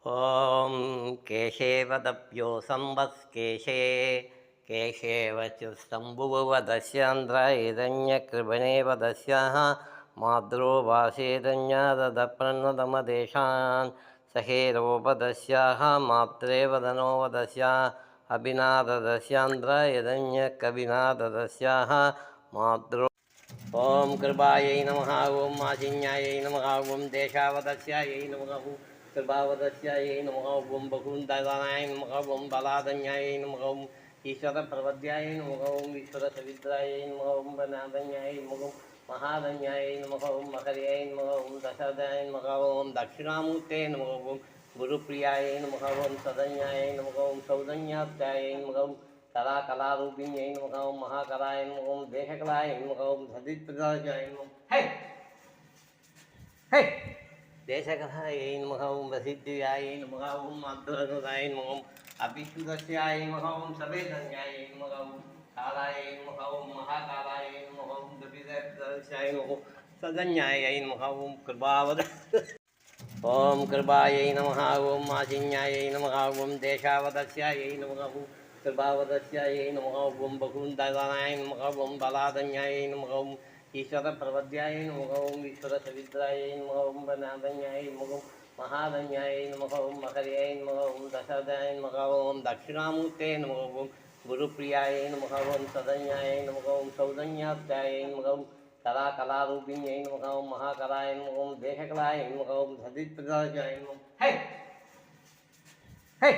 ॐ केशेवदप्यो संवत्केशे केशेवचुस्तम्बुवदस्यान्द्रायिरण्यकृपणेवदस्याः माद्रो वासेदन्यादप्रणदमदेशान् सहेरोपदस्याः मात्रे वदनो वदस्या अभिनाददस्यान्द्रायिरण्यकविनाददस्याः माद्रो ओम कृपायै नमः ओम माचिन्यायै नमः ओम देशावदस्यायै नमः कृपावदस्यायै नमः ओम बकुन्दाय नमः ओम बलादन्यायै नमः ओम ईश्वरप्रवद्यायै नमः ओम ईश्वरसविद्रायै नमः ओम वनादन्यायै नमः ओम महादन्यायै नमः ओम मकर्यायै नमः ओम दशरथाय नमः ओम दक्षिणामूर्ते नमः ओम गुरुप्रियायै नमः ओम सदन्यायै नमः ओम सौदन्यात्यायै नमः ओम कला कलारूपिण्यै नमः ओम महाकलाय नमः ओम देशकलाय नमः ओम सदिप्रदाय नमः हे हे देशकलायै नमः ओम प्रसिद्धियाय नमः ओम अद्भुताय नमः ओम अभिष्टुदस्याय नमः ओम सवेदन्याय नमः ओम कालाय नमः ओम महाकालाय नमः ओम दपिदस्याय नमः सदन्याय नमः ओम कृपावद ओम कृपायै नमः ओम माचिन्यायै नमः ओम देशावदस्यायै नमः कृपावदस्यायै नमः ओम बकुन्दाय नमः ओम बलादन्यायै नमः ओम ईश्वरप्रवद्यायै नमः ओम ईश्वरसविद्रायै नमः ओम वनादन्यायै नमः ओम महादन्यायै नमः ओम मकर्यायै नमः ओम दशरथाय नमः ओम दक्षिणामूर्ते नमः ओम गुरुप्रियायै नमः ओम सदन्यायै नमः ओम सौदन्यात्यायै नमः ओम कला कलारूपिण्यै नमः ओम महाकलाय नमः ओम देशकलाय नमः ओम सदिप्रदाय नमः हे हे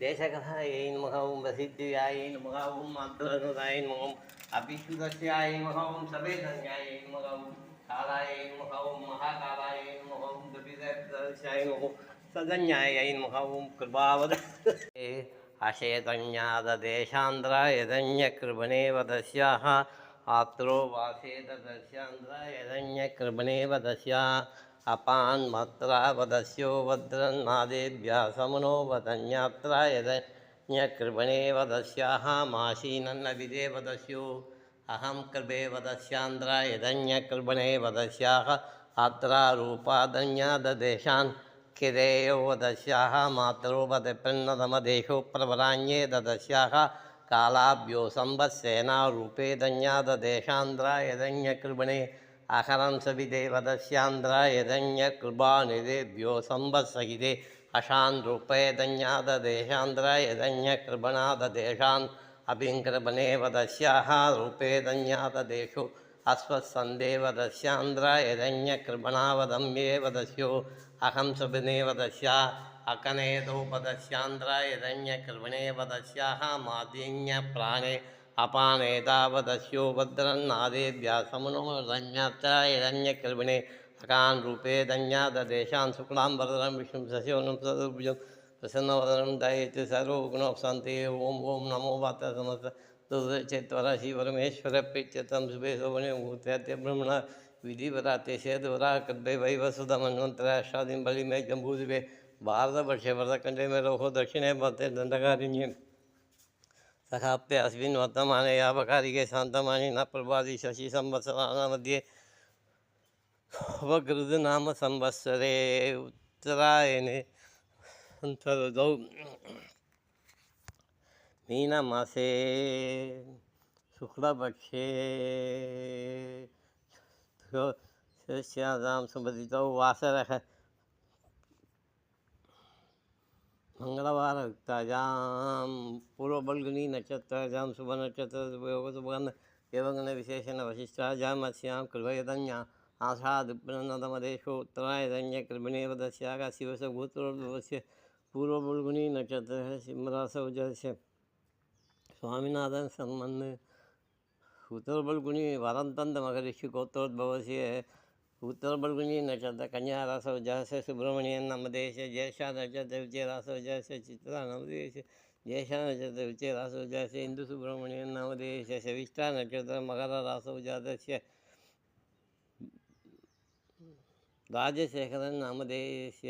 देशकलायै नमः ओम प्रसिद्धियाय नमः ओम अद्भुताय नमः ओम अभिष्टुदस्याय नमः ओम सवेदन्याय नमः ओम कालाय नमः ओम महाकालाय नमः ओम दपिदस्याय नमः सदन्याय नमः ओम कृपावद अशेतन्याददेशान्द्रायदन्यकृपणेव आत्रो वासेदस्यान्द्रायदन्यकृपणेव दस्या अपान्मत्रा वदस्यो वद्रन्नादेभ्यः समनो वदन्यात्रायदन्यकृपणेव दस्याः माशीनन्नविदे वदस्यो अहं कृपे वदस्यान्द्रायदन्यकृपणेव दस्याः अत्रारूपादन्याददेशान् किरेयो वदस्याः मातरो वदप्रन्नदमदेशो प्रवराण्ये ददस्याः कालाभ्यो संवत्सेनारूपे दन्याददेशान्द्रायदन्यकृपणे अहरं सविदेवदस्यान्द्रायदन्यकृपानिदेभ्यो संवत्सहिते अशान् रूपे दन्याददेशान्द्रायदन्यकृपणाददेशान् अभिङ्कृपणे वदस्याः रूपे दन्याददेशो अस्वत्सन्देवदस्यान्द्रायदन्यकृपणावदम्ये वदस्यो अहं सविदेव दस्या अकनेदोपदस्यान्द्रायदन्यकृपणे वदस्याः मादिन्यप्राणे अपानेतावदस्यो भद्रन्नादेभ्यः समनोरन्यत्रायरण्यकृपिणे अकान् रूपे दन्याददेशान् शुक्लां वरदं विष्णुं शशिवर्णं चतुर्भुजं प्रसन्नवदनं दयेत् सर्वगुणोपशान्ते ओम ओम नमो वात समस्त दुर्चेत्वरा शिवरमेश्वर प्रीत्यर्थं शुभे शोभने मुहूर्ते ब्रह्मण विधिवराते शेदवरा कद्भे वैवसुधमन्वन्तराष्टादिं बलिमे जम्बूदिवे भारतवर्षे वरदखण्डे मे रोहो दक्षिणे मध्य दण्डकारिण्ये सखाप्य अस्मिन् वर्तमाने यावकारिके शान्तमानि न प्रभाति शशि संवत्सराणां वक्रतुनाम संवत्सरे उत्तरायणे अन्तर्दौ मीनमासे शुक्लपक्षे षष्ठ्यां सुमतितौ वासरः मंगलवारयुक्तायां पूर्वफल्गुनी नक्षत्रायां शुभनक्षत्रयोगसुभगन्ध देवगणविशेषेण वशिष्ठायाम् अस्यां कृपयदन्या आषाढप्रणदमदेशोत्तरायदन्यकृपिणेव दस्याः शिवसभूतोर्भवस्य पूर्वफल्गुनी नक्षत्रः सिंहराशौ जस्य स्वामिनाथन सम्बन्ध उत्तरफल्गुनी वरन्तन्दमकरिषिगोत्रोद्भवस्य उत्तरफल्गुनी नक्षत्र कन्या राशौ जयस्य सुब्रह्मण्यन नामदेश ज्येष्ठा नक्षत्र विजय राशौ जयस्य चित्रा नामदेश ज्येष्ठा नक्षत्र विजय राशौ जयस्य इंदु सुब्रह्मण्यन नामदेश शविष्ठा नक्षत्र मकर राशौ जातस्य राजशेखरन नामदेश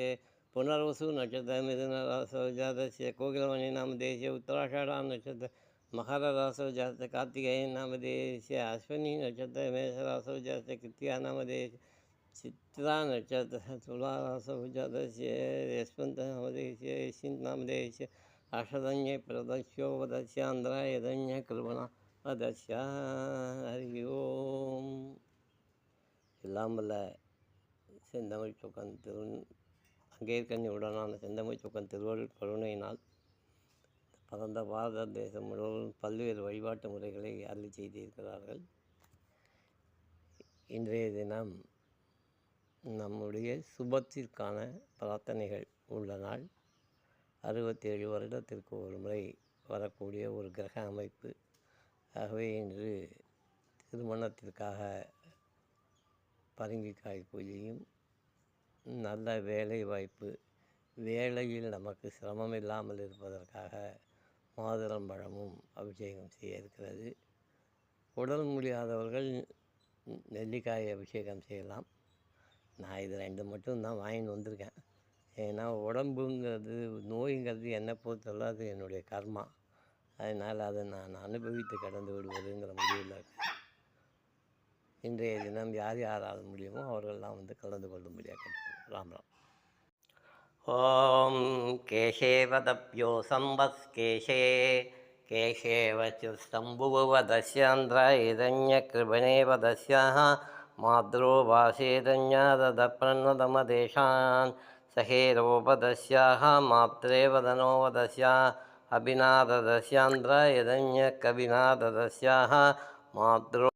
पुनर्वसु नक्षत्र मिथुन राशौ जातस्य कोकिलमणि नामदेश उत्तराषाढ़ा नक्षत्र मकर राशौ जातस्य कार्तिकेय नामदेश अश्विनी नक्षत्र मेष राशौ जातस्य कृत्तिका नामदेश चित्रा नक्षत्र तुलारासभुजातस्य यस्वन्तनामदेशस्य यस्मिन्नामदेशस्य अषदन्ये प्रदस्यो वदस्यान्द्रायदन्य कृपणा वदस्या हरि ஓம். எல்லாம் வல்ல செந்தமிழ் சொக்கன் அங்கேற்கனி உடனான செந்தமிழ் சொக்கன் திருவருள் கருணையினால் பரந்த பாரத தேசம் முழுவதும் பல்வேறு வழிபாட்டு முறைகளை அருளி செய்திருக்கிறார்கள். இன்றைய தினம் நம்முடைய சுபத்திற்கான பிரார்த்தனைகள் உள்ள நாள். 67 வருடத்திற்கு ஒரு முறை வரக்கூடிய ஒரு கிரக அமைப்பு. ஆகவே இன்று திருமணத்திற்காக பரங்கிக்காய் பூஜையும், நல்ல வேலை வாய்ப்பு, வேலையில் நமக்கு சிரமம் இல்லாமல் இருப்பதற்காக மாதுளம்பழமும் அபிஷேகம் செய்ய இருக்கிறது. உடல் முடியாதவர்கள் நெல்லிக்காய் அபிஷேகம் செய்யலாம். நான் இது 2 மட்டும்தான் வாங்கின்னு வந்திருக்கேன். ஏன்னா உடம்புங்கிறது, நோய்ங்கிறது என்னை பொறுத்தவரை அது என்னுடைய கர்மா. அதனால் அதை நான் அனுபவித்து கடந்து விடுவதுங்கிற முடிவில் இருக்கேன். இன்றைய தினம் யார் யாரால் முடியுமோ அவர்கள்லாம் வந்து கலந்து கொள்ளும்படியாக கேட்டுக்கொள்ளும். ராம் ராம். ஓம் கேசேவதப்யோ சம்பஸ்கேஷே கேசேவச்சுஸ்தம்புவதஸ்யாந்திராயதன்யகிருபணேவதஸ்யாः மாத்ரோ வாசேதன்யாததப்ரணதமதேஷான் சகேரோபதஸ்யாः மாத்ரே வதனோவதஸ்யா அபிநாததஸ்யாந்திராயதன்யகபிநாததஸ்யாः மாத்ரோ